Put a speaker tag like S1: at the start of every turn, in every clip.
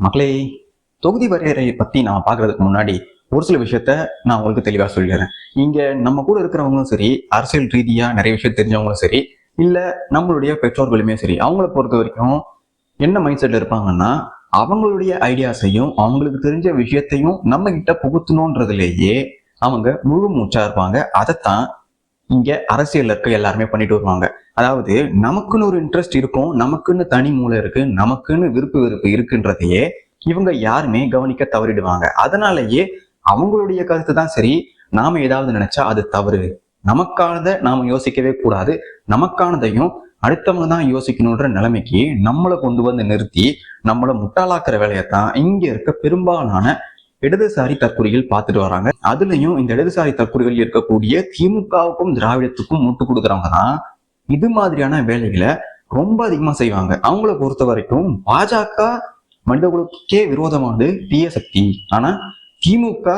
S1: மக்களே, தொகுதி வரையறையை பத்தி நான் பாக்குறதுக்கு முன்னாடி ஒரு சில விஷயத்த நான் உங்களுக்கு தெளிவா சொல்லிடுறேன். இங்க நம்ம கூட இருக்கிறவங்களும் சரி, அரசியல் ரீதியா நிறைய விஷயம் தெரிஞ்சவங்களும் சரி, இல்ல நம்மளுடைய பெற்றோர்களுமே சரி, அவங்கள பொறுத்த வரைக்கும் என்ன மைண்ட் செட்ல இருப்பாங்கன்னா, அவங்களுடைய ஐடியாஸையும் அவங்களுக்கு தெரிஞ்ச விஷயத்தையும் நம்ம கிட்ட புகுத்தணும்ன்றதுலேயே அவங்க முழு மூச்சா இருப்பாங்க. அதைத்தான் இங்க அரசியல் இருக்க எல்லாருமே பண்ணிட்டு வருவாங்க. அதாவது நமக்குன்னு ஒரு இன்ட்ரெஸ்ட் இருக்கும், நமக்குன்னு தனி மூளை இருக்கு, நமக்குன்னு விருப்பு வெறுப்பு இருக்குன்றதையே இவங்க யாருமே கவனிக்க தவறிடுவாங்க. அதனாலயே அவங்களுடைய கருத்து தான் சரி, நாம ஏதாவது நினைச்சா அது தவறு, நமக்கானதை நாம யோசிக்கவே கூடாது, நமக்கானதையும் அடுத்தவங்க தான் யோசிக்கணுன்ற நிலைமைக்கு நம்மளை கொண்டு வந்து நிறுத்தி நம்மளை முட்டாளாக்குற வேலையத்தான் இங்க இருக்க பெரும்பாலான இடதுசாரி தற்கொலைகள் பார்த்துட்டு வராங்க. அதுலயும் இந்த இடதுசாரி தற்கொலைகள் இருக்கக்கூடிய திமுகவுக்கும் திராவிடத்துக்கும் முட்டு கொடுக்குறவங்க தான் இது மாதிரியான வேலைகளை ரொம்ப அதிகமா செய்வாங்க. அவங்கள பொறுத்த வரைக்கும் பாஜக மனித குலத்துக்கே விரோதமானது, தீய சக்தி. ஆனா திமுக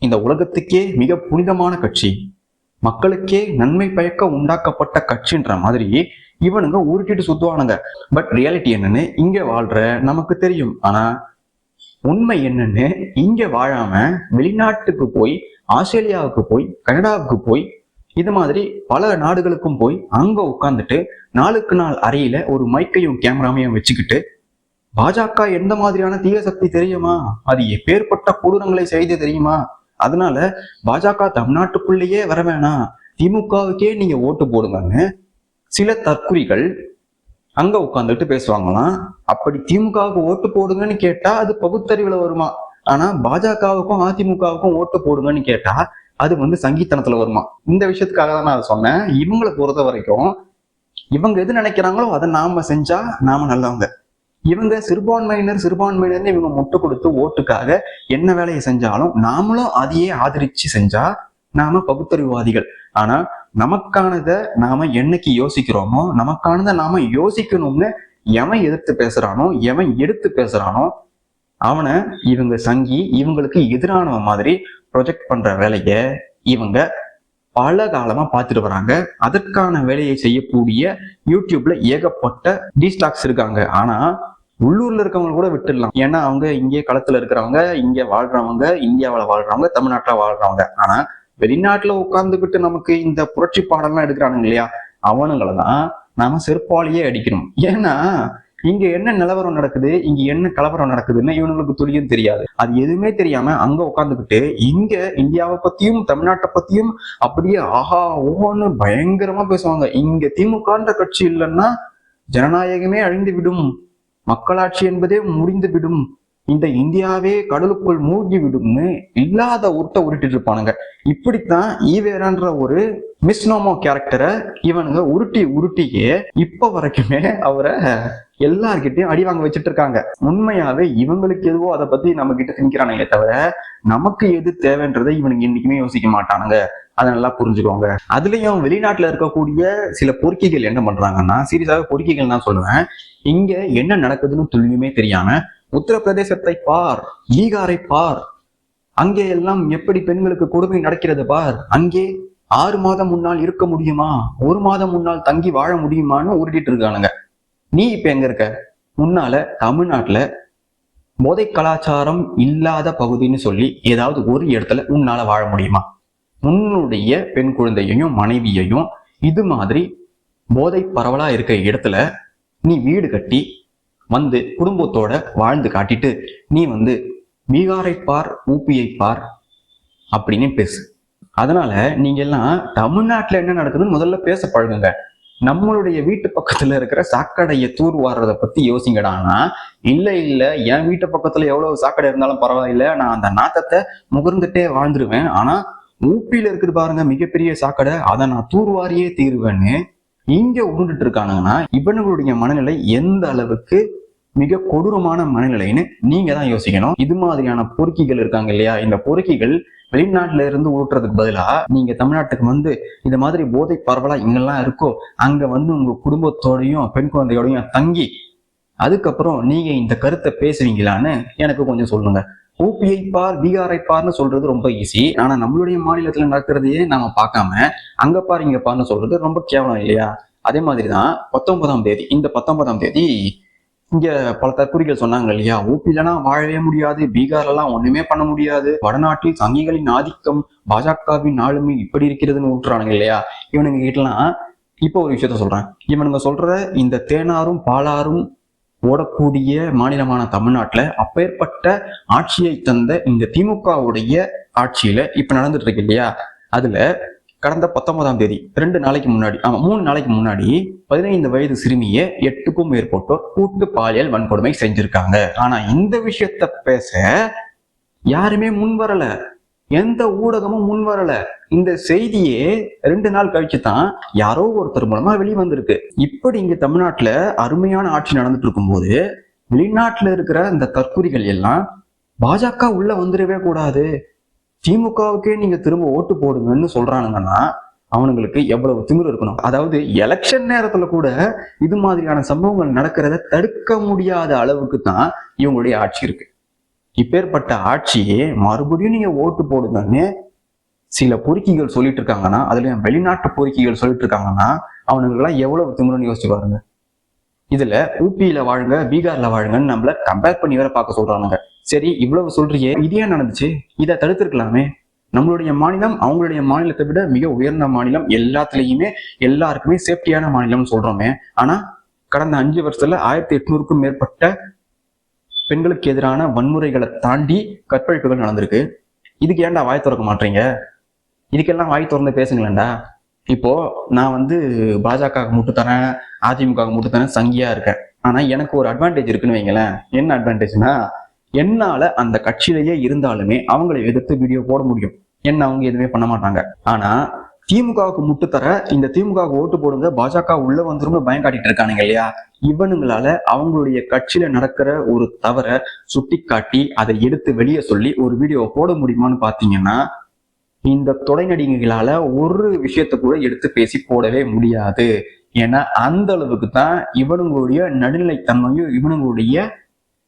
S1: இந்த உலகத்துக்கே மிக புனிதமான கட்சி, மக்களுக்கே நன்மை பயக்க உண்டாக்கப்பட்ட கட்சின்ற மாதிரி இவனுங்க உருட்டிட்டு சுத்துவானுங்க. பட் ரியாலிட்டி என்னன்னு இங்க வாழ்ற நமக்கு தெரியும். ஆனா உண்மை என்னன்னு இங்க வாழாம வெளிநாட்டுக்கு போய், ஆஸ்திரேலியாவுக்கு போய், கனடாவுக்கு போய், இது மாதிரி பல நாடுகளுக்கும் போய் அங்க உட்கார்ந்துட்டு நாளுக்கு நாள் அறையில ஒரு மைக்கையும் கேமராமையும் வச்சுக்கிட்டு பாஜக எந்த மாதிரியான தீய சக்தி தெரியுமா, அது எப்பேற்பட்ட கொடூரங்களை செய்து தெரியுமா, அதனால பாஜக தமிழ்நாட்டுக்குள்ளேயே வர வேணாம், திமுகவுக்கே நீங்க ஓட்டு போடுங்கன்னு சில தற்குறிகள் அங்க உட்காந்துட்டு பேசுவாங்களாம். அப்படி திமுகவுக்கு ஓட்டு போடுங்கன்னு கேட்டா அது பகுத்தறிவுல வருமா, ஆனா பாஜகவுக்கும் அதிமுகவுக்கும் ஓட்டு போடுங்கன்னு கேட்டா அது சங்கீத்தனத்துல வருமா. இந்த விஷயத்துக்காக தான் நான் அதை சொன்னேன். இவங்களை பொறுத்த வரைக்கும் இவங்க எது நினைக்கிறாங்களோ அதை நாம செஞ்சா நாம நல்லவங்க. இவங்க சிறுபான்மையினர்னு இவங்க முட்டு கொடுத்து ஓட்டுக்காக என்ன வேலையை செஞ்சாலும் நாமளும் அதையே ஆதரிச்சு செஞ்சா நாம பகுத்தறிவுவாதிகள். ஆனா நமக்கானதை நாம என்னைக்கு யோசிக்கிறோமோ, நமக்கானதை நாம யோசிக்கணும்னு எவன் எதிர்த்து பேசுறானோ, எவன் எடுத்து பேசுறானோ அவனை இவங்க சங்கி, இவங்களுக்கு எதிரானவன் மாதிரி ப்ரொஜெக்ட் பண்ற வேலைய இவங்க பல காலமா பார்த்துட்டு வராங்க. அதற்கான வேலையை செய்யக்கூடிய யூடியூப்ல ஏகப்பட்ட டீஸ்டாக்ஸ் இருக்காங்க. ஆனா உள்ளூர்ல இருக்கவங்க கூட விட்டுடலாம், ஏன்னா அவங்க இங்கே களத்துல இருக்கிறவங்க, இங்க வாழ்றவங்க, இந்தியாவில வாழ்றவங்க, தமிழ்நாட்டுல வாழ்றவங்க. ஆனா வெளிநாட்டுல உட்கார்ந்துகிட்டு நமக்கு இந்த புரட்சி பாடம்லாம் எடுக்கிறானுங்க இல்லையா, அவனுங்களை தான் நாம செருப்பாலேயே அடிக்கணும். ஏன்னா இங்க என்ன நிலவரம் நடக்குது, இங்க என்ன கலவரம் நடக்குதுன்னு இவனுங்களுக்கு துளியும் தெரியாது. அது எதுவுமே தெரியாம அங்க உட்காந்துக்கிட்டு இங்க இந்தியாவை பத்தியும் தமிழ்நாட்டை பத்தியும் அப்படியே ஆஹா ஓஹோன்னு பயங்கரமா பேசுவாங்க. இங்க திமுகன்ற கட்சி இல்லைன்னா ஜனநாயகமே அழிந்து விடும், மக்களாட்சி என்பதே முடிந்து விடும், இந்த இந்தியாவே கடலுக்குள் மூழ்கி விடும்னு இல்லாத உருட்டை உருட்டிட்டு இருப்பானுங்க. இப்படித்தான் ஈவேரான்ற ஒரு மிஸ்னோமோ கேரக்டரை இவனுங்க உருட்டியே இப்ப வரைக்குமே அவரை எல்லார்கிட்டையும் அடி வாங்க வச்சுட்டு இருக்காங்க. உண்மையாவே இவங்களுக்கு எதுவோ அதை பத்தி நம்ம கிட்ட திணிக்கிறானுங்களே தவிர நமக்கு எது தேவைன்றதை இவனுக்கு இன்னைக்குமே யோசிக்க மாட்டானுங்க. அதை நல்லா புரிஞ்சுக்குவாங்க. அதுலயும் வெளிநாட்டுல இருக்கக்கூடிய சில பொறுக்கிகள் என்ன பண்றாங்கன்னா, சீரியஸாக பொறுக்கிகள் தான் சொல்லுவேன், இங்க என்ன நடக்குதுன்னு துல்லியுமே தெரியாம உத்தரப்பிரதேசத்தை பார், பீகாரை பார், அங்கே எல்லாம் எப்படி பெண்களுக்கு கொடுமை நடக்கிறது பார், அங்கே 6 மாதம் முன்னால் இருக்க முடியுமா, 1 மாதம் முன்னால் தங்கி வாழ முடியுமான்னு உருட்டிட்டு இருக்கானுங்க. நீ இப்ப எங்க இருக்க? முன்னால தமிழ்நாட்டுல போதை கலாச்சாரம் இல்லாத பகுதின்னு சொல்லி ஏதாவது ஒரு இடத்துல உன்னால வாழ முடியுமா? உன்னுடைய பெண் குழந்தையையும் மனைவியையும் இது மாதிரி போதை பரவலா இருக்கிற இடத்துல நீ வீடு கட்டி குடும்பத்தோட வாழ்ந்து காட்டிட்டு நீ பீகாரை பார், ஊபியை பார் அப்படின்னு பேசு. அதனால நீங்க எல்லாம் தமிழ்நாட்டுல என்ன நடக்குதுன்னு முதல்ல பேச பழகுங்க. நம்மளுடைய வீட்டு பக்கத்துல இருக்கிற சாக்கடையை தூர் வாடுறத பத்தி யோசிங்கடானா, இல்ல என் வீட்டு பக்கத்துல எவ்வளவு சாக்கடை இருந்தாலும் பரவாயில்ல, நான் அந்த நாத்தத்தை முகர்ந்துட்டே வாழ்ந்துருவேன், ஆனா ஊப்பியில இருக்குது பாருங்க மிகப்பெரிய சாக்கடை, அதை நான் தூர்வாரியே தீருவேன்னு இங்க உருண்டுட்டு இருக்கானுங்கன்னா இவனுடைய மனநிலை எந்த அளவுக்கு மிக கொடூரமான மனநிலைன்னு நீங்க தான் யோசிக்கணும். இது மாதிரியான பொறுக்கிகள் இருக்காங்க இல்லையா, இந்த பொறுக்கிகள் வெளிநாட்டுல இருந்து ஊட்டுறதுக்கு பதிலா நீங்க தமிழ்நாட்டுக்கு இந்த மாதிரி போதை பரவலா இங்கெல்லாம் இருக்கோ அங்க உங்க குடும்பத்தோடையும் பெண் குழந்தையோடையும் தங்கி அதுக்கப்புறம் நீங்க இந்த கருத்தை பேசுவீங்களான்னு எனக்கு கொஞ்சம் சொல்லுங்க. ஊபியை பார், பீகாரை பார்னு சொல்றது ரொம்ப ஈஸி. ஆனா நம்மளுடைய மாநிலத்துல நடக்கிறதையே நாம பார்க்காம அங்க பாரு இங்க பாருன்னு சொல்றது ரொம்ப கேவலம் இல்லையா? அதே மாதிரிதான் 19ஆம் தேதி, இந்த 19ஆம் தேதி இங்க பல தற்குறிகள் சொன்னாங்க இல்லையா, ஊபிலனா வாழவே முடியாது, பீகார்லாம் ஒண்ணுமே பண்ண முடியாது, வடநாட்டில் சங்கிகளின் ஆதிக்கம், பாஜகவின் ஆளுமை இப்படி இருக்கிறதுன்னு ஊட்டுறானுங்க இல்லையா. இவனுங்க கிட்டலாம் இப்போ ஒரு விஷயத்த சொல்றேன். இவனுங்க சொல்ற இந்த தேனாரும் பாலாரும் ஓடக்கூடிய மாநிலமான தமிழ்நாட்டுல அப்பேற்பட்ட ஆட்சியை தந்த இந்த திமுகவுடைய ஆட்சியில இப்ப நடந்துட்டு இருக்கு இல்லையா, அதுல கடந்த 19ஆம் தேதி 3 நாளைக்கு முன்னாடி 15 வயது சிறுமியை 8க்கும் மேற்பட்டோர் கூட்டு பாலியல் வன்கொடுமை செஞ்சிருக்காங்க. ஆனா இந்த விஷயத்த பேச யாருமே முன் வரல, எந்த ஊடகமும் முன் வரல. இந்த செய்தியே 2 நாள் கழிச்சு தான் யாரோ ஒருத்தர் மூலமா வெளிவந்திருக்கு. இப்படி இங்க தமிழ்நாட்டுல அருமையான ஆட்சி நடந்துட்டு இருக்கும்போது வெளிநாட்டுல இருக்கிற இந்த தற்குறிகள் எல்லாம் பாஜக உள்ள வந்துடவே கூடாது, திமுகவுக்கே நீங்க திரும்ப ஓட்டு போடுங்கன்னு சொல்றானுங்கன்னா அவனுங்களுக்கு எவ்வளவு திமிரு இருக்கணும். அதாவது எலெக்ஷன் நேரத்துல கூட இது மாதிரியான சம்பவங்கள் நடக்கிறத தடுக்க முடியாத அளவுக்கு தான் இவங்களுடைய ஆட்சி இருக்கு. இப்பேற்பட்ட ஆட்சியே மறுபடியும் நீங்க ஓட்டு போடுங்கன்னு சில பொறுக்கிகள் சொல்லிட்டு இருக்காங்கன்னா, அதுலயும் வெளிநாட்டு பொறுக்கிகள் சொல்லிட்டு இருக்காங்கன்னா அவனுங்கெல்லாம் எவ்வளவு திமிருன்னு யோசிச்சு பாருங்க. இதுல ஊபியில வாழுங்க, பீகார்ல வாழுங்கன்னு நம்மள கம்பேர் பண்ணி வேற பார்க்க சொல்றானுங்க. சரி, இவ்வளவு சொல்றியே, இது ஏன் நடந்துச்சு? இதை தடுத்திருக்கலாமே. நம்மளுடைய மாநிலம் அவங்களுடைய மாநிலத்தை விட மிக உயர்ந்த மாநிலம், எல்லாத்துலயுமே எல்லாருக்குமே சேஃப்டியான மாநிலம் சொல்றோமே. ஆனா கடந்த 5 வருஷத்துல 1800க்கும் மேற்பட்ட பெண்களுக்கு எதிரான வன்முறைகளை தாண்டி கற்பழிப்புகள் நடந்திருக்கு. இதுக்கு ஏன்டா வாய் திறக்க மாட்டீங்க? இதுக்கெல்லாம் வாய் திறந்து பேசுங்களேன்டா. இப்போ நான் பாஜக முட்டு தரேன், அதிமுக முட்டு தரேன், சங்கியா இருக்கேன். ஆனா எனக்கு ஒரு அட்வான்டேஜ் இருக்குன்னு வைங்களேன். என்ன அட்வான்டேஜ்னா, என்னால அந்த கட்சியிலேயே இருந்தாலுமே அவங்களை எதிர்த்து வீடியோ போட முடியும். என்ன அவங்க எதுவுமே பண்ண மாட்டாங்க. ஆனா திமுகவுக்கு முட்டு தர, இந்த திமுகவுக்கு ஓட்டு போடுங்க, பாஜக உள்ள வந்துரும் பயம் காட்டிட்டு இருக்கானுங்க இல்லையா, இவனுங்களால அவங்களுடைய கட்சியில நடக்கிற ஒரு தவற சுட்டி காட்டி அதை எடுத்து வெளியே சொல்லி ஒரு வீடியோ போட முடியுமான்னு பாத்தீங்கன்னா இந்த தொடைநடிகைகளால ஒரு விஷயத்த கூட எடுத்து பேசி போடவே முடியாது. ஏன்னா அந்த அளவுக்கு தான் இவனுங்களுடைய நடுநிலைத்தன்மையும் இவனுங்களுடைய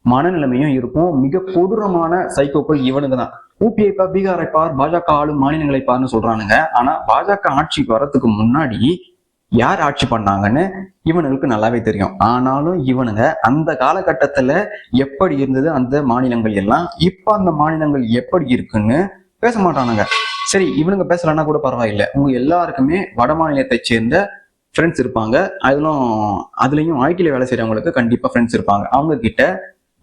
S1: மனநிலைமையும் இருக்கும். மிக கொடூரமான சைக்கோக்கள் இவனுங்க தான். ஊபியை பார், பீகாரை பார், பாஜக ஆளும் மாநிலங்களை பார்னு சொல்றானுங்க. ஆனா பாஜக ஆட்சிக்கு வர்றதுக்கு முன்னாடி யார் ஆட்சி பண்ணாங்கன்னு இவனுங்களுக்கு நல்லாவே தெரியும். ஆனாலும் இவனுங்க அந்த காலகட்டத்துல எப்படி இருந்தது அந்த மாநிலங்கள் எல்லாம், இப்ப அந்த மாநிலங்கள் எப்படி இருக்குன்னு பேச மாட்டானுங்க. சரி, இவனுங்க பேசலன்னா கூட பரவாயில்லை. உங்க எல்லாருக்குமே வட மாநிலத்தை சேர்ந்த ஃப்ரெண்ட்ஸ் இருப்பாங்க. அதுலயும் ஐடில வேலை செய்யறவங்களுக்கு கண்டிப்பா ஃப்ரெண்ட்ஸ் இருப்பாங்க. அவங்க கிட்ட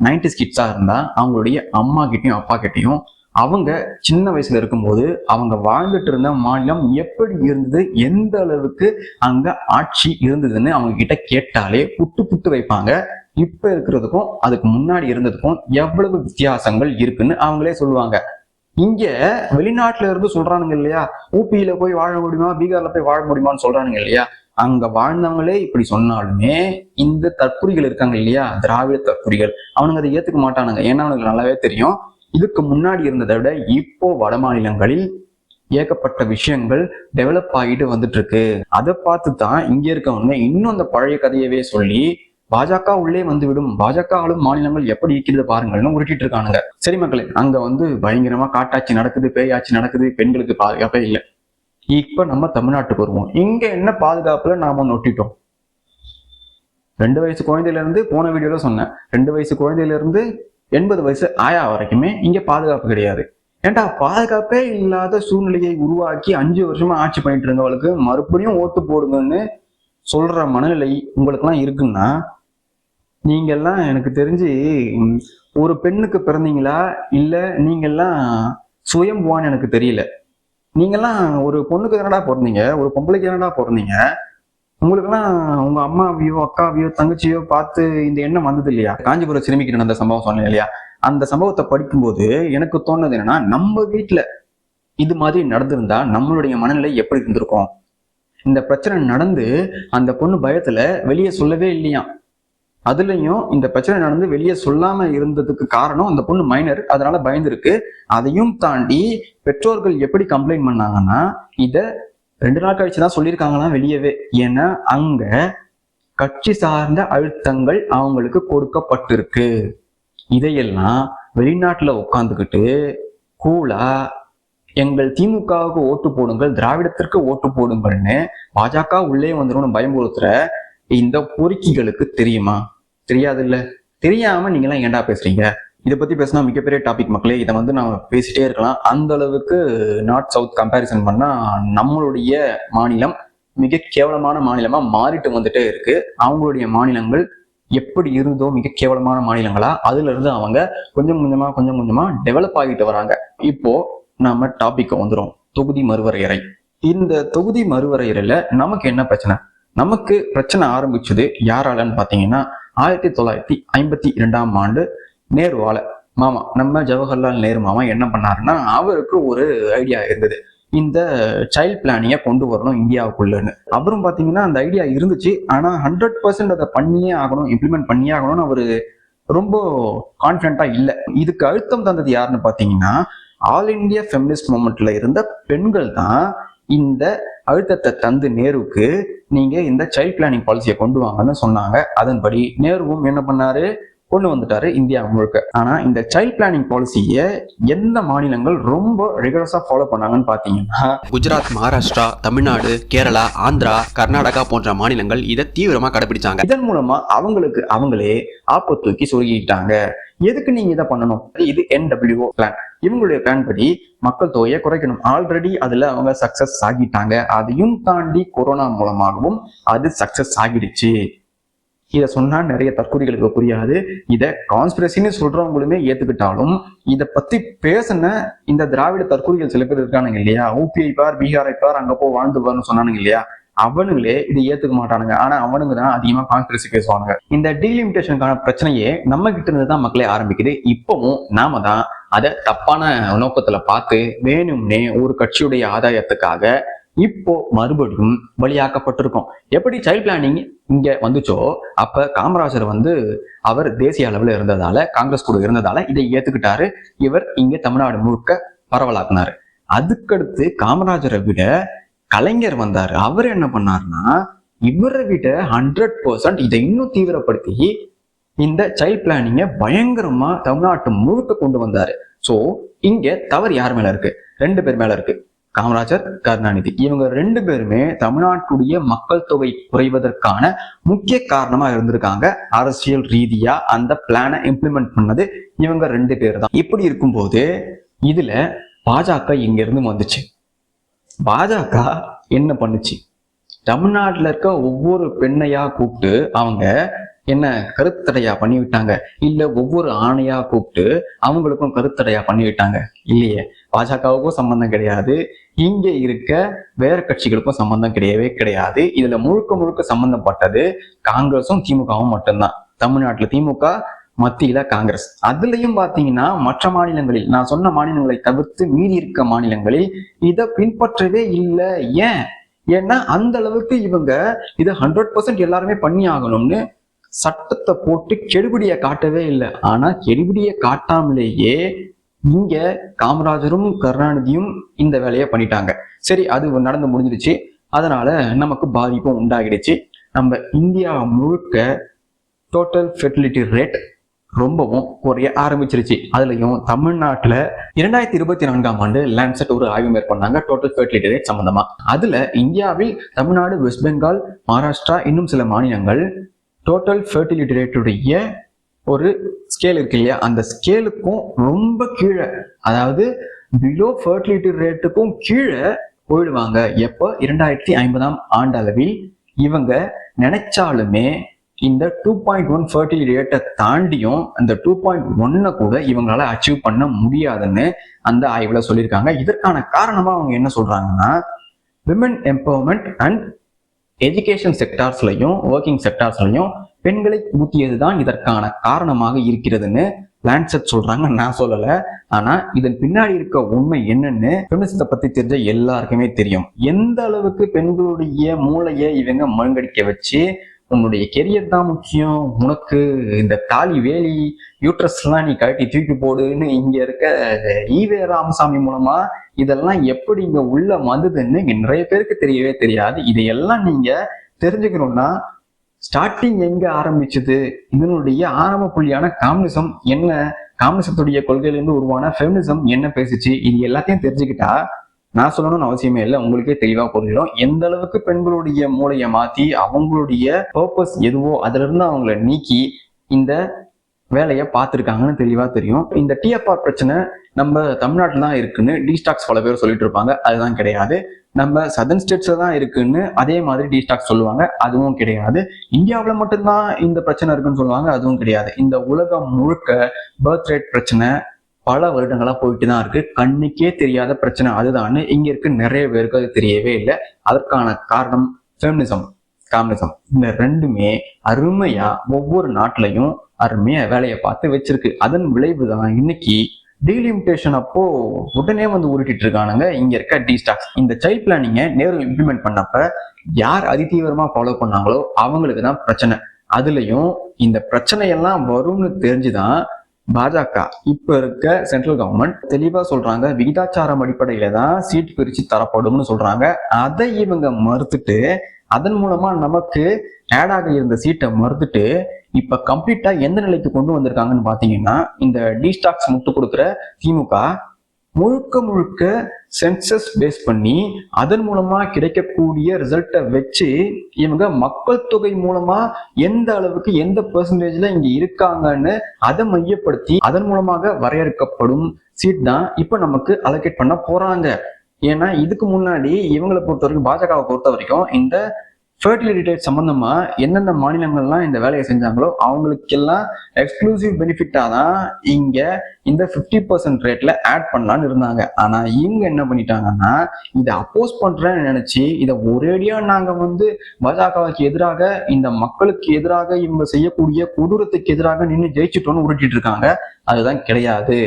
S1: 90s கிட்ஸா இருந்தா அவங்களுடைய அம்மா கிட்டையும் அப்பா கிட்டையும் அவங்க சின்ன வயசுல இருக்கும்போது அவங்க வாழ்ந்துட்டு இருந்த மாநிலம் எப்படி இருந்தது, எந்த அளவுக்கு அங்க ஆட்சி இருந்ததுன்னு அவங்க கிட்ட கேட்டாலே புட்டு புட்டு வைப்பாங்க. இப்ப இருக்கிறதுக்கும் அதுக்கு முன்னாடி இருந்ததுக்கும் எவ்வளவு வித்தியாசங்கள் இருக்குன்னு அவங்களே சொல்லுவாங்க. இங்க வெளிநாட்டுல இருந்து சொல்றானுங்க இல்லையா, ஊபியில போய் வாழ முடியுமா, பீகார்ல போய் வாழ முடியுமான்னு சொல்றானுங்க இல்லையா, அங்க வாழ்ந்தவங்களே இப்படி சொன்னாலுமே இந்த தற்குறிகள் இருக்காங்க இல்லையா, திராவிட தற்குறிகள், அவனுங்க அதை ஏத்துக்க மாட்டானுங்க. ஏன்னா அவனுக்கு நல்லாவே தெரியும், இதுக்கு முன்னாடி இருந்ததை விட இப்போ வட மாநிலங்களில் ஏகப்பட்ட விஷயங்கள் டெவலப் ஆகிட்டு வந்துட்டு இருக்கு. அதை பார்த்து தான் இங்க இருக்கவங்க இன்னும் அந்த பழைய கதையவே சொல்லி பாஜக உள்ளே வந்துவிடும், பாஜக ஆளும் மாநிலங்கள் எப்படி இருக்கிறது பாருங்கள்னு உருட்டிட்டு இருக்கானுங்க. சரி மக்களே, அங்க பயங்கரமா காட்டாட்சி நடக்குது, பேயாட்சி நடக்குது, பெண்களுக்கு பாதுகாப்பே இல்லை. இப்ப நம்ம தமிழ்நாட்டுக்கு வருவோம். இங்க என்ன பாதுகாப்புல நாம நொட்டிட்டோம். 2 வயசு குழந்தையில இருந்து, போன வீடியோல சொன்னேன், 2 வயசு குழந்தையில இருந்து 80 வயசு ஆயா வரைக்குமே இங்க பாதுகாப்பு கிடையாது. ஏன்டா பாதுகாப்பே இல்லாத சூழ்நிலையை உருவாக்கி 5 வருஷமா ஆட்சி பண்ணிட்டு இருந்தவங்களுக்கு மறுபடியும் ஓட்டு போடுங்கன்னு சொல்ற மனநிலை உங்களுக்கு எல்லாம் இருக்குன்னா, நீங்கெல்லாம் எனக்கு தெரிஞ்சு ஒரு பெண்ணுக்கு பிறந்தீங்களா இல்ல நீங்கெல்லாம் சுயம்புவான்னு எனக்கு தெரியல. நீங்கெல்லாம் ஒரு பொண்ணுக்கு தானடா பிறந்தீங்க, ஒரு பொம்பளைக்கு தானடா பிறந்தீங்க. உங்களுக்கெல்லாம் உங்க அம்மாவையோ அக்காவையோ தங்கச்சியோ பார்த்து இந்த எண்ணம் வந்தது இல்லையா? காஞ்சிபுரம் சிறுமிக்கு நடந்த சம்பவம் சொன்னேன் இல்லையா, அந்த சம்பவத்தை படிக்கும்போது எனக்கு தோணுது என்னன்னா, நம்ம வீட்டுல இது மாதிரி நடந்திருந்தா நம்மளுடைய மனநிலை எப்படி இருந்திருக்கும். இந்த பிரச்சனை நடந்து அந்த பொண்ணு பயத்துல வெளியே சொல்லவே இல்லையா. அதுலயும் இந்த பிரச்சனை நடந்து வெளியே சொல்லாம இருந்ததுக்கு காரணம் அந்த பொண்ணு மைனர், அதனால பயந்துருக்கு. அதையும் தாண்டி பெற்றோர்கள் எப்படி கம்ப்ளைண்ட் பண்ணாங்கன்னா, இத 2 நாள் கழிச்சுதான் சொல்லியிருக்காங்களாம் வெளியவே. ஏன்னா அங்க கட்சி சார்ந்த அழுத்தங்கள் அவங்களுக்கு கொடுக்கப்பட்டிருக்கு. இதையெல்லாம் வெளிநாட்டுல உட்காந்துக்கிட்டு கூலா எங்கள் திமுகவுக்கு ஓட்டு போடுங்கள், திராவிடத்திற்கு ஓட்டு போடுங்கள்னு பாஜக உள்ளே வந்துடும் பயமுறுத்துற இந்த பொறுக்கிகளுக்கு தெரியுமா? தெரியாது இல்ல, தெரியாம நீங்க எல்லாம் ஏன்டா பேசுறீங்க? இதை பத்தி பேசினா மிகப்பெரிய டாபிக் மக்களே. இதை நம்ம பேசிட்டே இருக்கலாம். அந்த அளவுக்கு நார்த் சவுத் கம்பேரிசன் பண்ணா நம்மளுடைய மாநிலம் மிக கேவலமான மாநிலமா மாறிட்டு வந்துட்டே இருக்கு. அவங்களுடைய மாநிலங்கள் எப்படி இருந்தோ மிக கேவலமான மாநிலங்களா, அதுல இருந்து அவங்க கொஞ்சம் கொஞ்சமா டெவலப் ஆகிட்டு வராங்க. இப்போ நம்ம டாபிக் வந்துரும், தொகுதி மறுவரையறை. இந்த தொகுதி மறுவரையறையில நமக்கு என்ன பிரச்சனை? நமக்கு பிரச்சனை ஆரம்பிச்சது யாராலன்னு பாத்தீங்கன்னா 1952ஆம் ஆண்டு நேருவால. மாமா நம்ம ஜவஹர்லால் நேரு மாமா என்ன பண்ணாருன்னா, அவருக்கு ஒரு ஐடியா இருந்தது, இந்த சைல்ட் பிளானிங்கை கொண்டு வரணும் இந்தியாவுக்குள்ளன்னு. அப்புறம் பாத்தீங்கன்னா அந்த ஐடியா இருந்துச்சு, ஆனா 100% அதை பண்ணியே ஆகணும், இம்ப்ளிமெண்ட் பண்ணியே ஆகணும்னு அவரு ரொம்ப கான்பிடண்டா இல்லை. இதுக்கு அழுத்தம் தந்தது யாருன்னு பாத்தீங்கன்னா ஆல் இந்தியா ஃபெமினிஸ்ட் மூவ்மெண்ட்ல இருந்த பெண்கள் தான் இந்த அழுத்தத்தை தந்து நேருக்கு நீங்க இந்த சைல்ட் பிளானிங் பாலிசியை கொண்டு வாங்கன்னு சொன்னாங்க. அதன்படி நேருவும் என்ன பண்ணாரு, கொண்டு வந்துட்டாரு இந்தியா முழுக்க. ஆனா இந்த சைல்ட் பிளானிங் பாலிசியை எந்த மாநிலங்கள் ரொம்ப ரிகரஸா ஃபாலோ பண்ணாங்கன்னு பாத்தீங்கன்னா
S2: குஜராத், மகாராஷ்டிரா, தமிழ்நாடு, கேரளா, ஆந்திரா, கர்நாடகா போன்ற மாநிலங்கள் இதை தீவிரமா கடைபிடிச்சாங்க.
S1: இதன் மூலமா அவங்களுக்கு அவங்களே ஆப்ப தூக்கி சொருகிட்டாங்க. எதுக்கு நீங்க இதை பண்ணணும்? இது NWO பிளான். இவங்களுடைய பிளான் படி மக்கள் தொகையை குறைக்கணும். ஆல்ரெடி அதுல அவங்க சக்சஸ் ஆகிட்டாங்க. அதையும் தாண்டி கொரோனா மூலமாகவும் அது சக்சஸ் ஆகிடுச்சு. இதை சொன்னா நிறைய தற்கொலைகளுக்கு புரியாது. இதை கான்ஸ்பிரசின்னு சொல்றவங்களுமே ஏத்துக்கிட்டாலும் இதை பத்தி பேசின இந்த திராவிட தற்கொலைகள் சில பேர் இருக்கானுங்க இல்லையா, ஊபிஐ பார், பீகாரை பார், அங்க போ வாழ்ந்து பாருன்னு சொன்னானுங்க இல்லையா, அவனுங்களே இதை ஏத்துக்க மாட்டானுங்க. ஆனா அவனுங்க தான் அதிகமா கான்ஸ்பிரசி பேசுவாங்க. இந்த டீலிமிட்டேஷனுக்கான பிரச்சனையே நம்ம கிட்ட இருந்து தான் மக்களே ஆரம்பிக்குது. இப்பவும் நாம தான் அதை தப்பான நோக்கத்துல பார்த்து வேணும்னே ஒரு கட்சியுடைய ஆதாயத்துக்காக இப்போ மறுபடியும் பலியாக்கப்பட்டிருக்கோம். எப்படி சைல்ட் பிளானிங் இங்க வந்துச்சோ, அப்ப காமராஜர் அவர் தேசிய அளவுல இருந்ததால, காங்கிரஸ் கூட இருந்ததால இதை ஏத்துக்கிட்டாரு. இவர் இங்க தமிழ்நாடு முழுக்க பரவலாக்குனாரு. அதுக்கடுத்து காமராஜரை விட கலைஞர் வந்தாரு. அவர் என்ன பண்ணாருன்னா, இவரை விட 100% இதை இன்னும் தீவிரப்படுத்தி இந்த சைல்ட் பிளானிங்க பயங்கரமா தமிழ்நாட்டு முழுக்க கொண்டு வந்தாரு. சோ இங்க தவறு யார் மேல இருக்கு? 2 பேர் மேல இருக்கு, காமராஜர், கருணாநிதி. இவங்க 2 பேருமே தமிழ்நாட்டுடைய மக்கள் தொகை குறைவதற்கான முக்கிய காரணமா இருந்திருக்காங்க. அரசியல் ரீதியா அந்த பிளானை இம்ப்ளிமெண்ட் பண்ணது இவங்க 2 பேர் தான். இப்படி இருக்கும்போது இதுல பாஜக இங்க இருந்து வந்துச்சு. பாஜக என்ன பண்ணுச்சு? தமிழ்நாட்டுல இருக்க ஒவ்வொரு பெண்ணையா கூப்பிட்டு அவங்க என்ன கருத்தடையா பண்ணி விட்டாங்க? இல்ல ஒவ்வொரு ஆணையா கூப்பிட்டு அவங்களுக்கும் கருத்தடையா பண்ணி விட்டாங்க? இல்லையே. பாஜகவுக்கும் சம்பந்தம் கிடையாது, இங்க இருக்க வேற கட்சிகளுக்கும் சம்பந்தம் கிடையவே கிடையாது. இதுல முழுக்க சம்பந்தப்பட்டது காங்கிரஸும் திமுகவும் மட்டும்தான். தமிழ்நாட்டுல திமுக, மத்தியில காங்கிரஸ். அதுலயும் பாத்தீங்கன்னா மற்ற மாநிலங்களில், நான் சொன்ன மாநிலங்களை தவிர்த்து மீறி இருக்க மாநிலங்களில் இதை பின்பற்றவே இல்லை. ஏன்னா அந்த அளவுக்கு இவங்க இதை 100% எல்லாருமே பண்ணி ஆகணும்னு சட்டத்தை போட்டு கெடுபிடியை காட்டவே இல்லை. ஆனா கெடுபிடியை காட்டாமலேயே இங்க காமராஜரும் கருணாநிதியும் இந்த வேலையை பண்ணிட்டாங்க. சரி, அது நடந்து முடிஞ்சிருச்சு. அதனால நமக்கு பாதிப்பும் உண்டாகிடுச்சு. நம்ம இந்தியா முழுக்க டோட்டல் ஃபெர்டிலிட்டி ரேட் ரொம்பவும் குறைய ஆரம்பிச்சிருச்சு. அதுலயும் தமிழ்நாட்டுல 2024ஆம் ஆண்டு லான்செட் ஒரு ஆய்வு மேற்கொண்டாங்க டோட்டல் ஃபெர்டிலிட்டி ரேட் சம்பந்தமா. அதுல இந்தியாவில் தமிழ்நாடு, வெஸ்ட் பெங்கால், மகாராஷ்டிரா, இன்னும் சில மாநிலங்கள் டோட்டல் ஃபெர்டிலிட்டி ரேட்டுடைய ஒரு ஸ்கேல் இருக்கு இல்லையா, அந்த ஸ்கேலுக்கும் ரொம்ப கீழே, அதாவது பிலோ ஃபெர்டிலிட்டி ரேட்டுக்கும் கீழே போயிடுவாங்க. எப்போ? 2050ஆம் ஆண்டு அளவில் இவங்க நினைச்சாலுமே இந்த 2.1 ஃபெர்டிலிட்டி ரேட்டை தாண்டியும் அந்த 2.1 கூட இவங்களால அச்சீவ் பண்ண முடியாதுன்னு அந்த ஆய்வுல சொல்லியிருக்காங்க. இதற்கான காரணமா அவங்க என்ன சொல்றாங்கன்னா, விமன் எம்பவர்மெண்ட் அண்ட் எஜுகேஷன் செக்டார்ஸ்லையும் ஒர்க்கிங் செக்டார்ஸ்லையும் பெண்களை ஊத்தியதுதான் இதற்கான காரணமாக இருக்கிறதுன்னு லான்செட் சொல்றாங்க. நான் சொல்லல. ஆனா இதன் பின்னாடி இருக்க உண்மை என்னன்னு ஃபெமினிசத்தை பத்தி தெரிஞ்ச எல்லாருக்குமே தெரியும். எந்த அளவுக்கு பெண்களுடைய மூளையை இவங்க மழுங்கடிக்க வச்சு, உன்னுடைய கெரியர் தான் முக்கியம், உனக்கு இந்த தாலி வேலி யூட்ரஸ் எல்லாம் நீ கழட்டி தூக்கி போடுன்னு இங்க இருக்க ஈவே ராமசாமி மூலமா இதெல்லாம் எப்படி இங்க உள்ள வந்ததுன்னு இங்க நிறைய பேருக்கு தெரியவே தெரியாது. இதையெல்லாம் நீங்க தெரிஞ்சுக்கணும்னா ஸ்டார்டிங் எங்க ஆரம்பிச்சது, இதனுடைய ஆரம்ப புள்ளியான காம்யூனிசம் என்ன, காம்யூனிசத்துடைய கொள்கையிலிருந்து உருவான ஃபெமினிசம் என்ன பேசிச்சு, இது எல்லாத்தையும் தெரிஞ்சுக்கிட்டா நான் சொல்லணும்னு அவசியமே இல்லை, உங்களுக்கே தெளிவா புரிஞ்சிடும் எந்த அளவுக்கு பெண்களுடைய மூளையை மாத்தி அவங்களுடைய பர்பஸ் எதுவோ அதுல இருந்து அவங்கள நீக்கி இந்த வேலையை பார்த்துருக்காங்கன்னு தெளிவா தெரியும். இந்த டிஎஃப்ஆர் பிரச்சனை நம்ம தமிழ்நாட்டில் தான் இருக்குன்னு டிஸ்டாக்ஸ் பல பேர் சொல்லிட்டு இருப்பாங்க. அதுதான் கிடையாது. நம்ம சதர்ன் ஸ்டேட்ஸ்ல தான் இருக்குன்னு அதே மாதிரி டிஸ்டாக்ஸ் சொல்லுவாங்க. அதுவும் கிடையாது. இந்தியாவில் மட்டும்தான் இந்த பிரச்சனை இருக்குன்னு சொல்லுவாங்க. அதுவும் கிடையாது. இந்த உலகம் முழுக்க பர்த் ரேட் பிரச்சனை பல வருடங்களா போயிட்டு தான் இருக்கு. கண்ணுக்கே தெரியாத பிரச்சனை அதுதான்னு இங்க இருக்கு நிறைய பேருக்கு அது தெரியவே இல்லை. அதற்கான காரணம் ஃபெமினிசம், காம்யூனிசம். இந்த ரெண்டுமே அருமையா ஒவ்வொரு நாட்டிலையும் அருமையா வேலையை பார்த்து வச்சிருக்கு. அதன் விளைவு தான் இன்னைக்கு டீலிமிட்டேஷன் அப்போ உடனே வந்து உருட்டிட்டு இருக்கானுங்க இங்க இருக்க டிஸ்டாக்ஸ். இந்த சைல்ட் பிளானிங்கை நேரு இம்ப்ளிமெண்ட் பண்ணப்ப யார் அதிதீவிரமா ஃபாலோ பண்ணாங்களோ அவங்களுக்கு தான் பிரச்சனை. அதுலயும் இந்த பிரச்சனையெல்லாம் வரும்னு தெரிஞ்சுதான் பாஜக இப்ப இருக்க சென்ட்ரல் கவர்மெண்ட் தெளிவா சொல்றாங்க, விகிதாச்சாரம் அடிப்படையில தான் சீட் பிரிச்சு தரப்படும்னு சொல்றாங்க. அதை இவங்க மறுத்துட்டு அதன் மூலமா நமக்கு ஆட் இருந்த சீட்டை மறுத்துட்டு இப்ப கம்ப்ளீட்டா எந்த நிலைக்கு கொண்டு வந்திருக்காங்கன்னு பாத்தீங்கன்னா, இந்த டிஸ்டாக்ஸ் முட்டு கொடுக்குற திமுக முழுக்க முழுக்க சென்சஸ் பேஸ் பண்ணி அதன் மூலமா கிடைக்கக்கூடிய ரிசல்ட்டை வச்சு இவங்க மக்கள் தொகை மூலமா எந்த அளவுக்கு எந்த பெர்சன்டேஜ்ல இங்க இருக்காங்கன்னு அதை மையப்படுத்தி அதன் மூலமாக வரையறுக்கப்படும் சீட் தான் இப்ப நமக்கு அலோகேட் பண்ண போறாங்க. ஏன்னா இதுக்கு முன்னாடி இவங்களை பொறுத்த வரைக்கும், பாஜகவை பொறுத்த வரைக்கும், இந்த ஃபர்டிலிட்டி ரேட் சம்பந்தமா எந்தெந்த மாநிலங்கள்லாம் இந்த வேலையை செஞ்சாங்களோ அவங்களுக்கெல்லாம் எக்ஸ்க்ளூசிவ் பெனிஃபிட்டா தான் இங்க இந்த 50% ரேட்ல ஆட் பண்ணலான்னு இருந்தாங்க. ஆனா இவங்க என்ன பண்ணிட்டாங்கன்னா, இதை அப்போஸ் பண்றேன்னு நினைச்சு இதை ஒரேடியா நாங்க வந்து பாஜகவுக்கு எதிராக, இந்த மக்களுக்கு எதிராக, இவங்க செய்யக்கூடிய கொடூரத்துக்கு எதிராக நின்று ஜெயிச்சுட்டோன்னு உருட்டிட்டு இருக்காங்க. அதுதான் கிடையாது.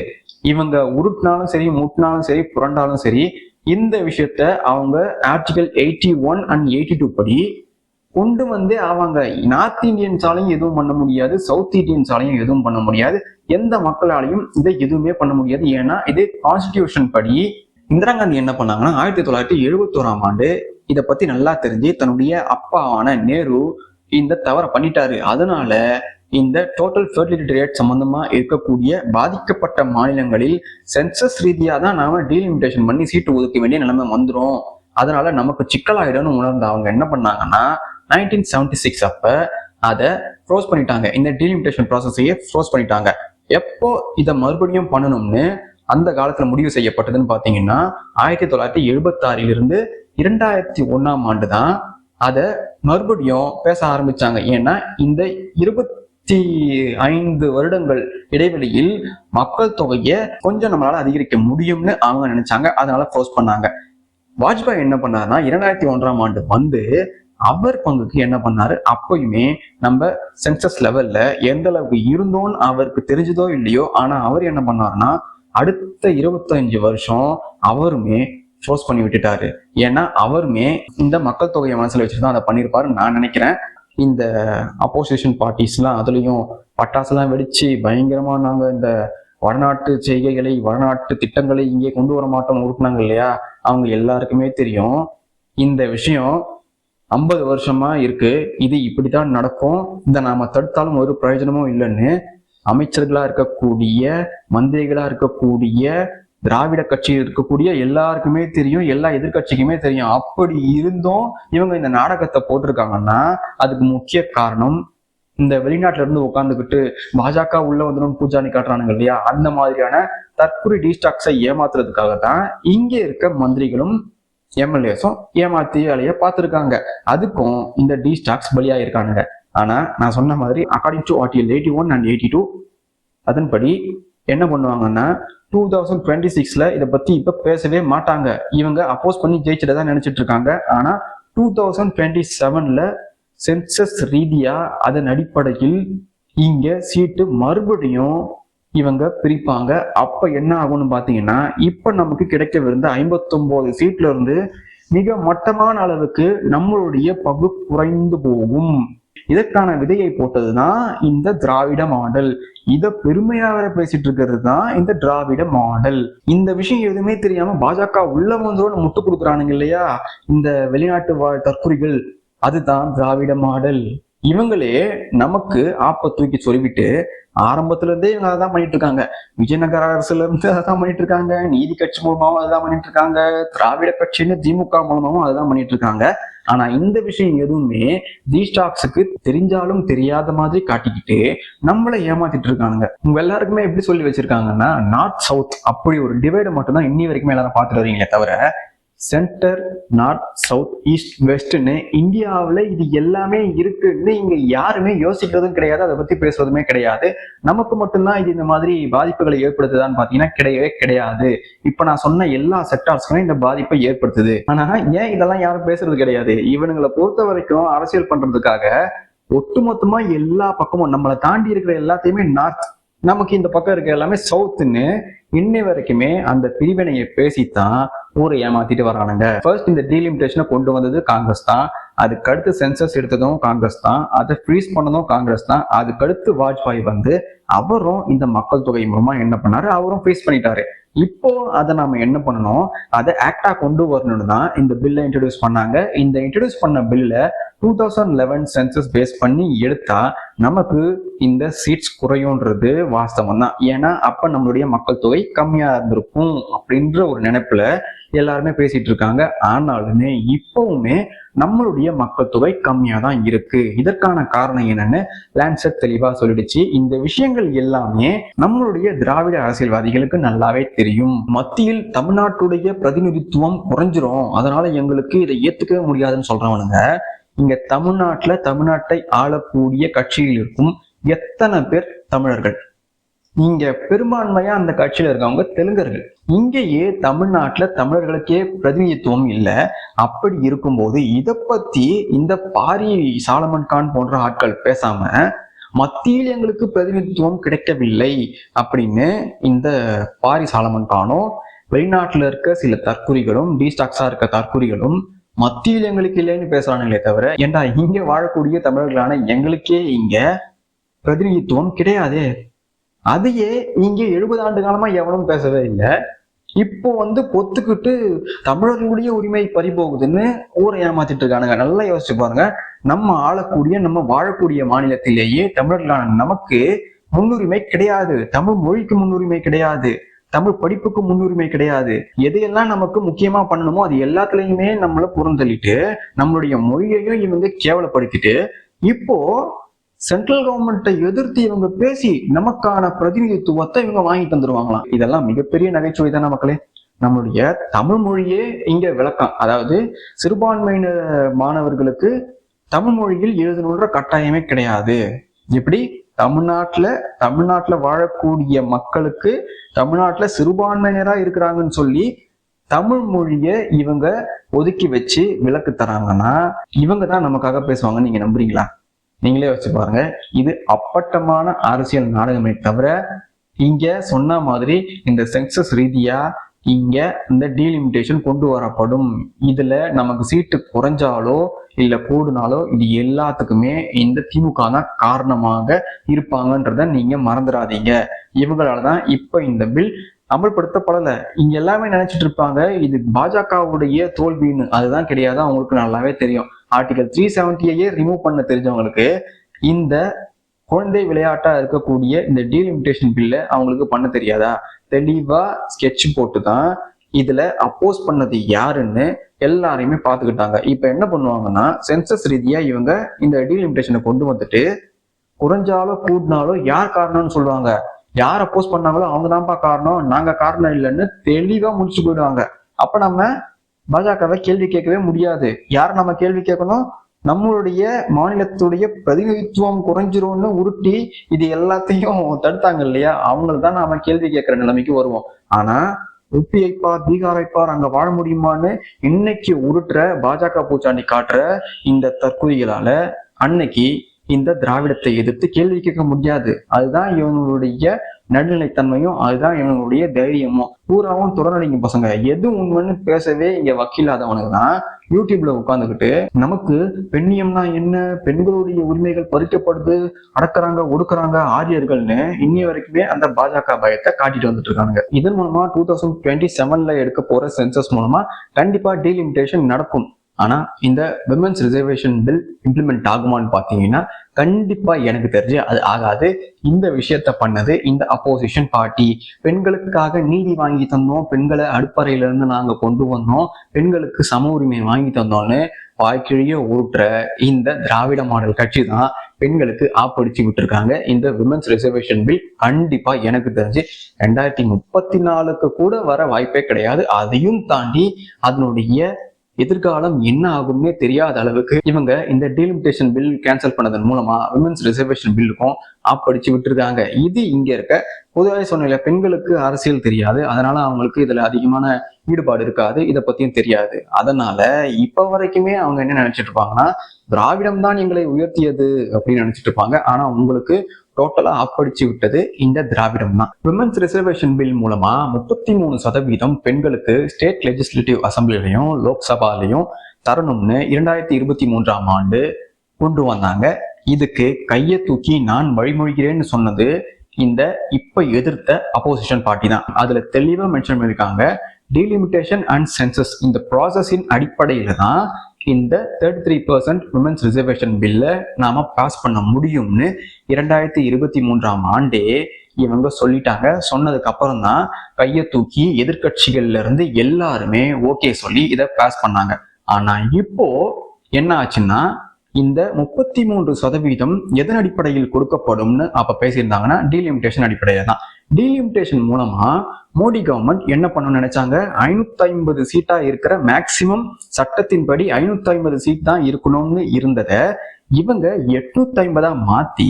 S1: இவங்க உருட்டினாலும் சரி, முட்டினாலும் சரி, புரண்டாலும் சரி, இந்த விஷயத்த அவங்க ஆர்டிகல் 81 and 82 படி கொண்டு வந்து அவங்க நார்த் இந்தியன்ஸாலையும் எதுவும் பண்ண முடியாது, சவுத் இந்தியன்ஸாலையும் எதுவும் பண்ண முடியாது, எந்த மக்களாலையும் இதை எதுவுமே பண்ண முடியாது. ஏன்னா இது கான்ஸ்டிடியூஷன் படி. இந்திரா காந்தி என்ன பண்ணாங்கன்னா 1971ஆம் ஆண்டு இதை பத்தி நல்லா தெரிஞ்சு தன்னுடைய அப்பாவான நேரு இந்த தவறை பண்ணிட்டாரு. அதனால இந்த டோட்டல் ஃபெர்டிலிட்டி ரேட் சம்பந்தமா இருக்கக்கூடிய பாதிக்கப்பட்ட மாநிலங்களில் சென்சஸ் ரீதியா தான் நாம டீலிமிட்டேஷன் பண்ணி சீட்டு ஒதுக்க வேண்டிய நிலைமை வந்துடும், அதனால நமக்கு சிக்கலாயிடும்னு உணர்ந்து அவங்க என்ன பண்ணாங்கன்னா 1976 அப்ப அதை க்ளோஸ் பண்ணிட்டாங்க. இந்த டீலிமிட்டேஷன் ப்ராசஸையே க்ளோஸ் பண்ணிட்டாங்க. எப்போ இதை மறுபடியும் பண்ணணும்னு அந்த காலத்துல முடிவு செய்யப்பட்டதுன்னு பாத்தீங்கன்னா 1976 2001ஆம் ஆண்டு தான் அதை மறுபடியும் பேச ஆரம்பிச்சாங்க. ஏன்னா இந்த 25 வருடங்கள் இடைவெளியில் மக்கள் தொகையை கொஞ்சம் நம்மளால அதிகரிக்க முடியும்னு அவங்க நினைச்சாங்க. அதனால க்ளோஸ் பண்ணாங்க. வாஜ்பாய் என்ன பண்ணாருன்னா 2001ஆம் ஆண்டு வந்து அவர் பங்குக்கு என்ன பண்ணாரு, அப்பயுமே நம்ம சென்சஸ் லெவல்ல எந்த அளவுக்கு இருந்தோன்னு அவருக்கு தெரிஞ்சதோ இல்லையோ, ஆனா அவர் என்ன பண்ணாருன்னா அடுத்த 25 வருஷம் அவருமே க்ளோஸ் பண்ணி விட்டுட்டாரு. ஏன்னா அவருமே இந்த மக்கள் தொகையை மனசுல வச்சுட்டு தான் அதை பண்ணியிருப்பாருன்னு நான் நினைக்கிறேன். இந்த அப்போசிஷன் பார்ட்டிஸ்லாம் அதுலயும் பட்டாசுலாம் வெடிச்சு பயங்கரமா நாங்க இந்த வடநாட்டு செய்கைகளை, வடநாட்டு திட்டங்களை இங்கே கொண்டு வர மாட்டோம் உறுப்பினாங்க இல்லையா, அவங்க எல்லாருக்குமே தெரியும் இந்த விஷயம் 50 வருஷமா இருக்கு, இது இப்படித்தான் நடக்கும், இதை நாம தடுத்தாலும் ஒரு பிரயோஜனமும் இல்லைன்னு அமைச்சர்களா இருக்கக்கூடிய, மந்திரிகளா இருக்கக்கூடிய, திராவிட கட்சியில் இருக்கக்கூடிய எல்லாருக்குமே தெரியும், எல்லா எதிர்கட்சிக்குமே தெரியும். அப்படி இருந்தும் இவங்க இந்த நாடகத்தை போட்டிருக்காங்கன்னா அதுக்கு முக்கிய காரணம் இந்த வெளிநாட்டுல இருந்து உட்காந்துக்கிட்டு பாஜக உள்ள வந்துடும் பூஜானி காட்டுறானுங்க இல்லையா, அந்த மாதிரியான தற்கொலை டிஸ்டாக்ஸை ஏமாத்துறதுக்காக தான் இங்க இருக்க மந்திரிகளும் எம்எல்ஏஸும் ஏமாத்தி வேலையை பார்த்துருக்காங்க. அதுக்கும் இந்த டிஸ்டாக்ஸ் பலியாயிருக்கானுங்க. ஆனா நான் சொன்ன மாதிரி அக்கார்டிங் டு ஆர்டிகல் 81 and 82 அதன்படி என்ன பண்ணுவாங்கன்னா 2026ல இதை பத்தி இப்ப பேசவே மாட்டாங்க. இவங்க அப்போஸ் பண்ணி ஜெயிச்சிட்டதான் நினைச்சிட்டு இருக்காங்க. ஆனா 2027ல சென்சஸ் ரீதியா அதன் அடிப்படையில் இங்க சீட்டு மறுபடியும் இவங்க பிரிப்பாங்க. அப்ப என்ன ஆகும்னு பாத்தீங்கன்னா, இப்ப நமக்கு கிடைக்கவிருந்த 59 சீட்ல இருந்து மிக மட்டமான அளவுக்கு நம்மளுடைய பங்கு குறைந்து போகும். இதற்கான விதையை போட்டதுதான் இந்த திராவிட மாடல். இத பெருமையா வேற பேசிட்டு இருக்கிறது தான் இந்த திராவிட மாடல். இந்த விஷயம் எதுவுமே தெரியாம பாஜக உள்ள வந்தோன்னு முட்டு கொடுக்குறானுங்க இல்லையா இந்த வெளிநாட்டு வாழ் தற்குறிகள், அதுதான் திராவிட மாடல். இவங்களே நமக்கு ஆப்ப தூக்கி சொல்லிவிட்டு ஆரம்பத்துல இருந்தே இவங்க அதான் பண்ணிட்டு இருக்காங்க. விஜயநகர அரசுல இருந்து அதான் பண்ணிட்டு இருக்காங்க, நீதி கட்சி மூலமாவும் அதான் பண்ணிட்டு இருக்காங்க, திராவிட கட்சின்னு திமுக மூலமாவும் அதான் பண்ணிட்டு இருக்காங்க. ஆனா இந்த விஷயம் எதுவுமே ஸ்டாக்ஸுக்கு தெரிஞ்சாலும் தெரியாத மாதிரி காட்டிக்கிட்டு நம்மளை ஏமாத்திட்டு இருக்காங்க. உங்க எல்லாருக்குமே எப்படி சொல்லி வச்சிருக்காங்கன்னா, நார்த் சவுத் அப்படி ஒரு டிவைடு மட்டும் தான் இன்னி வரைக்குமே எல்லாரும் பார்த்துட்டு வரீங்களே தவிர சென்டர், நார்த், சவுத், ஈஸ்ட், வெஸ்ட்னு இந்தியாவில் இது எல்லாமே இருக்குன்னு இங்க யாருமே யோசிக்கிறதும் கிடையாது, அதை பத்தி பேசுறதுமே கிடையாது. நமக்கு மட்டும்தான் இது இந்த மாதிரி பாதிப்புகளை ஏற்படுத்துதான்னு பாத்தீங்கன்னா கிடையவே கிடையாது. இப்ப நான் சொன்ன எல்லா செக்டார்ஸ்க்குமே இந்த பாதிப்பை ஏற்படுத்துது. ஆனா ஏன் இதெல்லாம் யாரும் பேசுறது கிடையாது? இவனுங்களை பொறுத்த வரைக்கும் அரசியல் பண்றதுக்காக ஒட்டுமொத்தமா எல்லா பக்கமும் நம்மளை தாண்டி இருக்கிற எல்லாத்தையுமே நார்த், நமக்கு இந்த பக்கம் இருக்க எல்லாமே சவுத்துன்னு இன்னை வரைக்குமே அந்த பிரிவினையை பேசித்தான் ஊரை ஏமாத்திட்டு வரானுங்க. ஃபர்ஸ்ட் இந்த டீலிமிட்டேஷனை கொண்டு வந்தது காங்கிரஸ் தான், அதுக்கடுத்து சென்சஸ் எடுத்ததும் காங்கிரஸ் தான், அதை ஃப்ரீஸ் பண்ணதும் காங்கிரஸ் தான். அதுக்கடுத்து வாஜ்பாய் வந்து அவரும் இந்த மக்கள் தொகை மூலமா என்ன பண்ணாரு, அவரும் ஃப்ரீஸ் பண்ணிட்டாரு. இப்போ அதை நாம என்ன பண்ணணும், அதை ஆக்டா கொண்டு வரணும்னு தான் இந்த பில்லை இன்ட்ரடியூஸ் பண்ணாங்க. இந்த இன்ட்ரடியூஸ் பண்ண பில்ல 2011 சென்சஸ் பேஸ் பண்ணி எடுத்தா நமக்கு இந்த சீட்ஸ் குறையும்ன்றது வாஸ்தவம் தான். ஏன்னா அப்ப நம்மளுடைய மக்கள் தொகை கம்மியா இருந்திருக்கும் அப்படின்ற ஒரு நினைப்புல எல்லாருமே பேசிட்டு இருக்காங்க. ஆனாலுமே இப்பவுமே நம்மளுடைய மக்கள் தொகை கம்மியா தான் இருக்கு. இதற்கான காரணம் என்னன்னு லான்செட் தெளிவா சொல்லிடுச்சு. இந்த விஷயங்கள் எல்லாமே நம்மளுடைய திராவிட அரசியல்வாதிகளுக்கு நல்லாவே தெரியும். மத்தியில் தமிழ்நாட்டுடைய பிரதிநிதித்துவம் குறைஞ்சிரும், அதனால எங்களுக்கு இதை ஏத்துக்கவே முடியாதுன்னு சொல்றவனுங்க இங்க தமிழ்நாட்டை ஆளக்கூடிய கட்சியில் இருக்கும் எத்தனை பேர் தமிழர்கள்? இங்க பெரும்பான்மையா அந்த கட்சியில இருக்கவங்க தெலுங்கர்கள். இங்கேயே தமிழ்நாட்டுல தமிழர்களுக்கே பிரதிநிதித்துவம் இல்லை. அப்படி இருக்கும்போது இதை பத்தி இந்த பாரி சாலமன் கான் போன்ற ஆட்கள் பேசாம மத்தியில் எங்களுக்கு பிரதிநிதித்துவம் கிடைக்கவில்லை அப்படின்னு இந்த பாரி சாலமன் கானும் வெளிநாட்டுல இருக்க சில தற்குறிகளும் டிஸ்டாக்ஸா இருக்க தற்குறிகளும் மத்தியில் எங்களுக்கு இல்லைன்னு பேசுறானுங்களே தவிர, ஏண்டா இங்க வாழக்கூடிய தமிழர்களான எங்களுக்கே இங்க பிரதிநிதித்துவம் கிடையாதே. அதையே இங்க 70 ஆண்டு காலமா எவனும் பேசவே இல்லை. இப்போ வந்து பொத்துக்கிட்டு தமிழர்களுடைய உரிமை பறிபோகுதுன்னு ஊரை ஏமாத்திட்டு இருக்கானுங்க. நல்லா யோசிச்சு பாருங்க. நம்ம ஆளக்கூடிய நம்ம வாழக்கூடிய மாநிலத்திலேயே தமிழர்களான நமக்கு முன்னுரிமை கிடையாது, தமிழ் மொழிக்கு முன்னுரிமை கிடையாது, தமிழ் படிப்புக்கு முன்னுரிமை கிடையாது. எதையெல்லாம் நமக்கு முக்கியமா பண்ணணுமோ அது எல்லாத்துலயுமே நம்மள புறந்தள்ளிட்டு நம்மளுடைய மொழியையும் இவங்க கேவலப்படுத்திட்டு இப்போ சென்ட்ரல் கவர்மெண்ட்டை எதிர்த்து இவங்க பேசி நமக்கான பிரதிநிதித்துவத்தை இவங்க வாங்கி தந்துருவாங்களாம். இதெல்லாம் மிகப்பெரிய நகைச்சுவை தானே மக்களே. நம்மளுடைய தமிழ் மொழியே இங்க விளக்கம், அதாவது சிறுபான்மையினர் மாணவர்களுக்கு தமிழ் மொழியில் எழுதணுன்ற கட்டாயமே கிடையாது. எப்படி தமிழ்நாட்டுல வாழக்கூடிய மக்களுக்கு தமிழ்நாட்டுல சிறுபான்மையினரா இருக்கிறாங்கன்னு சொல்லி தமிழ் மொழிய இவங்க ஒதுக்கி வச்சு விளக்கு தராங்கன்னா இவங்க தான் நமக்காக பேசுவாங்கன்னு நீங்க நம்புறீங்களா? நீங்களே வச்சு பாருங்க. இது அப்பட்டமான அரசியல் நாடகமே தவிர இங்க சொன்ன மாதிரி இந்த சென்சஸ் ரீதியா இங்க இந்த டீலிமிட்டேஷன் கொண்டு வரப்படும். இதுல நமக்கு சீட்டு குறைஞ்சாலோ இல்ல கூடுனாலோ இது எல்லாத்துக்குமே இந்த திமுக தான் காரணமாக இருப்பாங்கன்றத நீங்க மறந்துடாதீங்க. இவங்களாலதான் இப்ப இந்த பில் அமல்படுத்தப்படல. இங்க எல்லாமே நினைச்சிட்டு இருப்பாங்க இது பாஜகவுடைய தோல்வின்னு. அதுதான் கிடையாது, அவங்களுக்கு நல்லாவே தெரியும். ஆர்டிகல் 370 ரிமூவ் பண்ண தெரிஞ்சவங்களுக்கு இந்த குழந்தை விளையாட்டா இருக்கக்கூடிய இந்த டீலிமிட்டேஷன் பில்ல அவங்களுக்கு பண்ண தெரியாதா? தெளிவா ஸ்கெட்ச் போட்டு தான் இதுல அப்போஸ் பண்ணது யாருன்னு எல்லாரையுமே பார்த்துக்கிட்டாங்க. இப்ப என்ன பண்ணுவாங்கன்னா சென்சஸ் ரீதியா இவங்க இந்த டீலிமிட்டேஷனை கொண்டு வந்துட்டு குறைஞ்சாலோ கூடினாலோ யார் காரணம்னு சொல்லுவாங்க. யார் அப்போஸ் பண்ணாங்களோ அவங்க தான்ப்பா காரணம், நாங்க காரணம் இல்லைன்னு தெளிவா முடிச்சு போயிடுவாங்க. அப்ப நம்ம பாஜகவை கேள்வி கேட்கவே முடியாது. யார் நம்ம கேள்வி கேட்கணும்? நம்மளுடைய மாநிலத்துடைய பிரதிநிதித்துவம் குறைஞ்சிரும்னு உருட்டி இது எல்லாத்தையும் தடுத்தாங்க இல்லையா, அவங்களதான் நாம கேள்வி கேட்கிற நிலைமைக்கு வருவோம். ஆனா உப்பியை பார் பீகாரை பார் அங்க வாழ முடியுமான்னு இன்னைக்கு உருட்டுற பாஜக பூச்சாண்டி காட்டுற இந்த தற்கொலைகளால அன்னைக்கு இந்த திராவிடத்தை எதிர்த்து கேள்வி கேட்க முடியாது. அதுதான் இவங்களுடைய நடுநிலைத்தன்மையும் அதுதான் இவங்களுடைய தைரியமும். பூராவும் துறநடிங்க பசங்க எது உண்மைன்னு பேசவே இங்க வக்கீலாதவனுக்கு தான் யூடியூப்ல உட்காந்துக்கிட்டு நமக்கு பெண்ணியம்னா என்ன, பெண்களுடைய உரிமைகள் பறிக்கப்படுது, அடக்குறாங்க ஒடுக்குறாங்க ஆரியர்கள்னு இன்னி வரைக்குமே அந்த பாஜக பயத்தை காட்டிட்டு வந்துட்டு இருக்காங்க. இதன் மூலமா 2027 எடுக்க போற சென்சஸ் மூலமா கண்டிப்பா டீலிமிட்டேஷன் நடக்கும். ஆனா இந்த விமென்ஸ் ரிசர்வேஷன் பில் இம்ப்ளிமெண்ட் ஆகுமான்னு பாத்தீங்கன்னா கண்டிப்பா எனக்கு தெரிஞ்சு அது ஆகாது. இந்த விஷயத்த பண்ணது இந்த அப்போசிஷன் பார்ட்டி. பெண்களுக்காக நீதி வாங்கி தந்தோம், பெண்களை அடுப்பறையில இருந்து நாங்க கொண்டு வந்தோம், பெண்களுக்கு சம உரிமை வாங்கி தந்தோம்னு வாய்க்கிழிய ஊற்ற இந்த திராவிட மாடல் கட்சி தான் பெண்களுக்கு ஆப்படிச்சு விட்டுருக்காங்க. இந்த விமென்ஸ் ரிசர்வேஷன் பில் கண்டிப்பா எனக்கு தெரிஞ்சு 2034 கூட வர வாய்ப்பே கிடையாது. அதையும் தாண்டி அதனுடைய எதிர்காலம் என்ன ஆகும்னே தெரியாத அளவுக்கு இவங்க இந்த டீலிமிட்டேஷன் பில் கேன்சல் பண்ணதன் மூலமா விமென்ஸ் ரிசர்வேஷன் பில்லுக்கும் ஆப்படிச்சு விட்டுருக்காங்க. இது இங்க இருக்க பொதுவாக சொன்ன பெண்களுக்கு அரசியல் தெரியாது, அதனால அவங்களுக்கு இதுல அதிகமான ஈடுபாடு இருக்காது, இதை பத்தியும் தெரியாது. அதனால இப்ப வரைக்குமே அவங்க என்ன நினைச்சிட்டு இருப்பாங்கன்னா திராவிடம் தான் எங்களை உயர்த்தியது அப்படின்னு நினைச்சிட்டு இருப்பாங்க. ஆனா உங்களுக்கு டோட்டலா ஆப்படிச்சு விட்டது இந்த திராவிடம் தான். விமென்ஸ் ரிசர்வேஷன் பில் மூலமா 33% பெண்களுக்கு ஸ்டேட் லெஜிஸ்லேட்டிவ் அசம்பிளிலையும் லோக்சபாலையும் தரணும்னு 2023ஆம் ஆண்டு கொண்டு வந்தாங்க. இதுக்கு கையை தூக்கி நான் வழிமொழிகிறேன்னு சொன்னது இந்த இப்ப எதிர்த்த அப்போசிஷன் பார்ட்டி தான். அதுல தெளிவா மென்ஷன் பண்ணிருக்காங்க, டீலிமிட்டேஷன் அண்ட் சென்சஸ் இந்த ப்ராசஸின் அடிப்படையில தான் இந்த 33% விமென்ஸ் ரிசர்வேஷன் பில்ல நாம பாஸ் பண்ண முடியும்னு 2023ஆம் ஆண்டே இவங்க சொல்லிட்டாங்க. சொன்னதுக்கு அப்புறம் தான் கையை தூக்கி எதிர்கட்சிகள்ல இருந்து எல்லாருமே ஓகே சொல்லி இதை பாஸ் பண்ணாங்க. ஆனா இப்போ என்ன ஆச்சுன்னா இந்த 33% எதன் அடிப்படையில் கொடுக்கப்படும்னு அப்ப பேசியிருந்தாங்கன்னா டீலிமிட்டேஷன் அடிப்படையில தான். டீலிமிட்டேஷன் மூலமா மோடி கவர்மெண்ட் என்ன பண்ண நினைச்சாங்க, 550 சீட்டா இருக்கிற மேக்சிமம் சட்டத்தின்படி 550 சீட் தான் இருக்கணும்னு இருந்ததை இவங்க 850 மாத்தி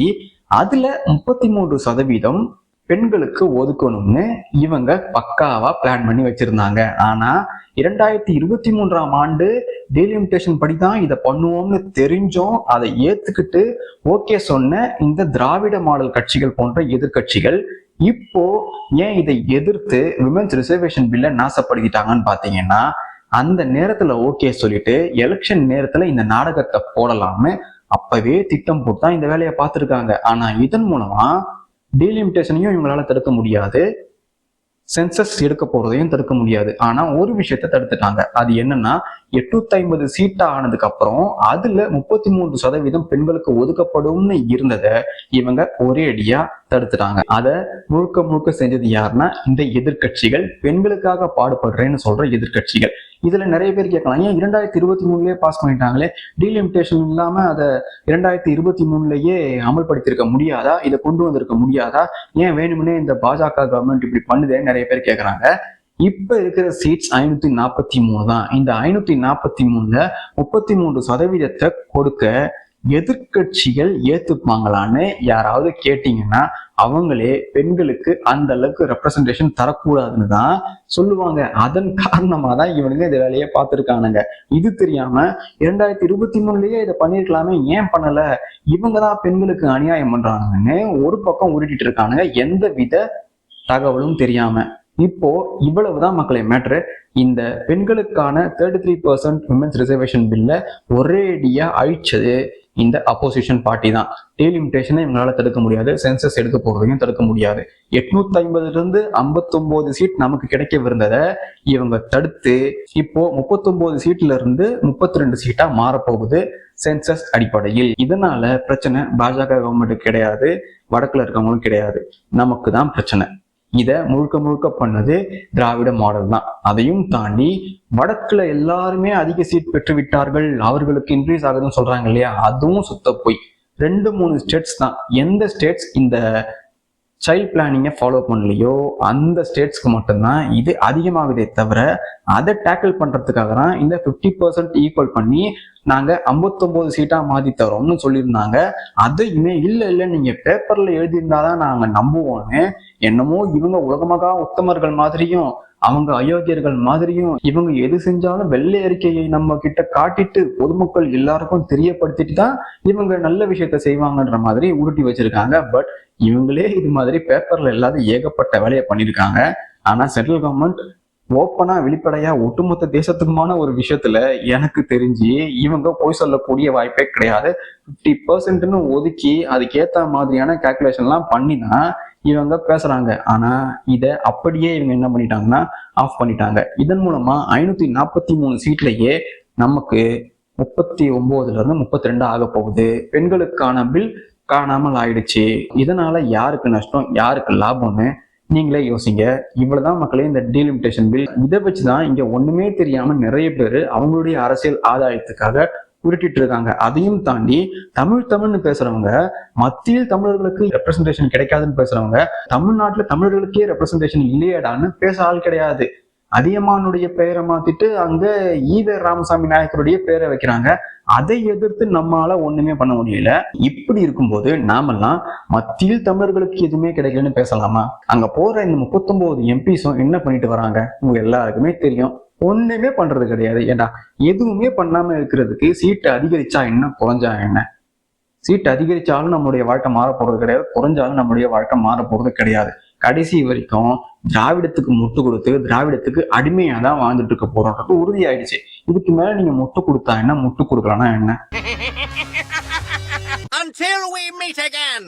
S1: அதுல 33% பெண்களுக்கு ஒதுக்கணும்னு இவங்க பக்காவா பிளான் பண்ணி வச்சிருந்தாங்க. ஆனா 2023ஆம் ஆண்டு டீலிமிட்டேஷன் படிதான் இதை பண்ணுவோம்னு தெரிஞ்சோம் அதை ஏத்துக்கிட்டு ஓகே சொன்ன இந்த திராவிட மாடல் கட்சிகள் போன்ற எதிர்கட்சிகள் இப்போ ஏன் இதை எதிர்த்து விமென்ஸ் ரிசர்வேஷன் பில்ல நாசப்படுத்திட்டாங்கன்னு பாத்தீங்கன்னா அந்த நேரத்துல ஓகே சொல்லிட்டு எலெக்ஷன் நேரத்துல இந்த நாடகத்தை போடலாம்னு அப்பவே திட்டம் போட்டு தான் இந்த வேலையை பார்த்துருக்காங்க. ஆனா இதன் மூலமா டீலிமிட்டேஷனையும் இவங்களால தடுக்க முடியாது, சென்சஸ் எடுக்க போறதையும் தடுக்க முடியாது. ஆனா ஒரு விஷயத்த தடுத்துட்டாங்க, அது என்னன்னா 850 சீட்டா ஆனதுக்கு அப்புறம் அதுல 33% பெண்களுக்கு ஒதுக்கப்படும்னு இருந்ததை இவங்க ஒரே அடியா தடுத்துட்டாங்க. அதை முழுக்க முழுக்க செஞ்சது யாருன்னா இந்த எதிர்கட்சிகள், பெண்களுக்காக பாடுபடுறேன்னு சொல்ற எதிர்கட்சிகள். இதுல நிறைய பேர் கேட்கலாம், ஏன் 2023லயே பாஸ் பண்ணிட்டாங்களே, டீலிமிட்டேஷன் இல்லாம அதை 2023லயே அமல்படுத்திருக்க முடியாதா, இதை கொண்டு வந்திருக்க முடியாதா, ஏன் வேணும்னே இந்த பாஜக கவர்மெண்ட் இப்படி பண்ணுதேன்னு நிறைய பேர் கேட்கறாங்க. இப்ப இருக்கிற சீட்ஸ் 543 தான். இந்த 543ல 33% கொடுக்க எதிர்கட்சிகள் ஏத்துப்பாங்களான்னு யாராவது கேட்டீங்கன்னா அவங்களே பெண்களுக்கு அந்த அளவுக்கு ரெப்ரசன்டேஷன் தரக்கூடாதுன்னு தான் சொல்லுவாங்க. அதன் காரணமா தான் இவனுங்க இந்த வேலையை பார்த்துருக்கானுங்க. இது தெரியாம 2023லயே இதை பண்ணிருக்கலாமே, ஏன் பண்ணல, இவங்க தான் பெண்களுக்கு அநியாயம் பண்றாங்கன்னு ஒரு பக்கம் உருட்டிட்டு இருக்கானுங்க, எந்த வித தகவலும் தெரியாம. இப்போ இவ்வளவுதான் மக்களை மேட்ரு. இந்த பெண்களுக்கான 33% விமென்ஸ் ரிசர்வேஷன் பில்ல ஒரேடியா அழிச்சது இந்த அப்போசிஷன் பார்ட்டி தான். டீலிமிட்டேஷனை இவங்களால தடுக்க முடியாது, சென்சஸ் எடுக்க போறதையும் தடுக்க முடியாது. 850 59 சீட் நமக்கு கிடைக்கவிருந்ததை இவங்க தடுத்து இப்போ 39 சீட்ல இருந்து 32 சீட்டா மாறப்போகுது சென்சஸ் அடிப்படையில். இதனால பிரச்சனை பாஜக கவர்மெண்ட் கிடையாது, வடக்குல இருக்கவங்களும் கிடையாது, நமக்கு தான் பிரச்சனை. இதை முழுக்க முழுக்க பண்ணது திராவிட மாடல் தான். அதையும் தாண்டி வடக்குல எல்லாருமே அதிக சீட் பெற்று விட்டார்கள், அவர்களுக்கு இன்க்ரீஸ் ஆகுதுன்னு சொல்றாங்க இல்லையா, அதுவும் சுத்த போய் 2-3 ஸ்டேட்ஸ் தான். எந்த ஸ்டேட்ஸ் இந்த சைல்ட் பிளானிங்கை ஃபாலோ பண்ணலையோ அந்த ஸ்டேட்ஸ்க்கு மட்டும்தான் இது அதிகமாகுதே தவிர அதை டேக்கிள் பண்றதுக்காக தான் இந்த 50% ஈக்குவல் பண்ணி நாங்க 59 சீட்டா மாத்தி தரோம்னு சொல்லியிருந்தாங்க. அதையுமே இல்ல நீங்க பேப்பர்ல எழுதியிருந்தாதான் நாங்க நம்புவோம்னு என்னமோ இவங்க உலகமகா உத்தமர்கள் மாதிரியும் அவங்க அயோக்கியர்கள் மாதிரியும் இவங்க எது செஞ்சாலும் வெள்ளை அறிக்கையை நம்ம கிட்ட காட்டிட்டு பொதுமக்கள் எல்லாருக்கும் தெரியப்படுத்திட்டு தான் இவங்க நல்ல விஷயத்த செய்வாங்கன்ற மாதிரி உருட்டி வச்சிருக்காங்க. பட் இவங்களே இது மாதிரி பேப்பர்ல இல்லாத ஏகப்பட்ட வேலையை பண்ணியிருக்காங்க. ஆனா சென்ட்ரல் கவர்மெண்ட் ஓப்பனா வெளிப்படையா ஒட்டுமொத்த தேசத்துக்குமான ஒரு விஷயத்துல எனக்கு தெரிஞ்சு இவங்க போய் சொல்லக்கூடிய வாய்ப்பே கிடையாது. 50% ஒதுக்கி அதுக்கேத்த மாதிரியான கால்குலேஷன் எல்லாம் பண்ணிதான் இவங்க பேசுறாங்க. ஆனா இதை அப்படியே இவங்க என்ன பண்ணிட்டாங்கன்னா ஆஃப் பண்ணிட்டாங்க. இதன் மூலமா 543 சீட்லயே நமக்கு 39ல இருந்து 32 ஆக போகுது. பெண்களுக்கான பில் காணாமல் ஆயிடுச்சு. இதனால யாருக்கு நஷ்டம், யாருக்கு லாபம்னு நீங்களே யோசிங்க. இவ்வளவுதான் மக்களே இந்த டீலிமிட்டேஷன் பில். இதை வச்சுதான் இங்க ஒண்ணுமே தெரியாம நிறைய பேர் அவங்களுடைய அரசியல் ஆதாயத்துக்காக உருட்டிட்டு இருக்காங்க. அதையும் தாண்டி தமிழ்னு பேசுறவங்க, மத்தியில் தமிழர்களுக்கு ரெப்ரசன்டேஷன் கிடைக்காதுன்னு பேசுறவங்க, தமிழ்நாட்டுல தமிழர்களுக்கே ரெப்ரசன்டேஷன் இல்லையடான்னு பேச ஆள் கிடையாது. அதியமானுடைய பெயரை மாத்திட்டு அங்க ஈவே ராமசாமி நாயக்கருடைய பேரை வைக்கிறாங்க. அதை எதிர்த்து நம்மளால ஒண்ணுமே பண்ண முடியல. இப்படி இருக்கும்போது நாமெல்லாம் மத்தியில் தமிழர்களுக்கு எதுவுமே கிடைக்கலன்னு பேசலாமா? அங்க போற இந்த 39 எம்பிஸும் என்ன பண்ணிட்டு வராங்க உங்க எல்லாருக்குமே தெரியும். ஒண்ணுமே பண்றது கிடையாது. ஏண்டா எதுவுமே பண்ணாம இருக்கிறதுக்கு சீட்டு அதிகரிச்சா என்ன, குறைஞ்சா என்ன? சீட்டு அதிகரிச்சாலும் நம்மளுடைய வாழ்க்கை மாற போறது கிடையாது, குறைஞ்சாலும் நம்மளுடைய வாழ்க்கை மாற போறது கிடையாது. கடைசி வரைக்கும் திராவிடத்துக்கு முட்டு கொடுத்து திராவிடத்துக்கு அடிமையா தான் வாழ்ந்துட்டு இருக்க போறோம்ன்றது உறுதியாயிடுச்சு. இதுக்கு மேல நீங்க முட்டு கொடுத்தா என்ன, முட்டு கொடுக்கலன்னா என்ன?
S3: Until we meet again.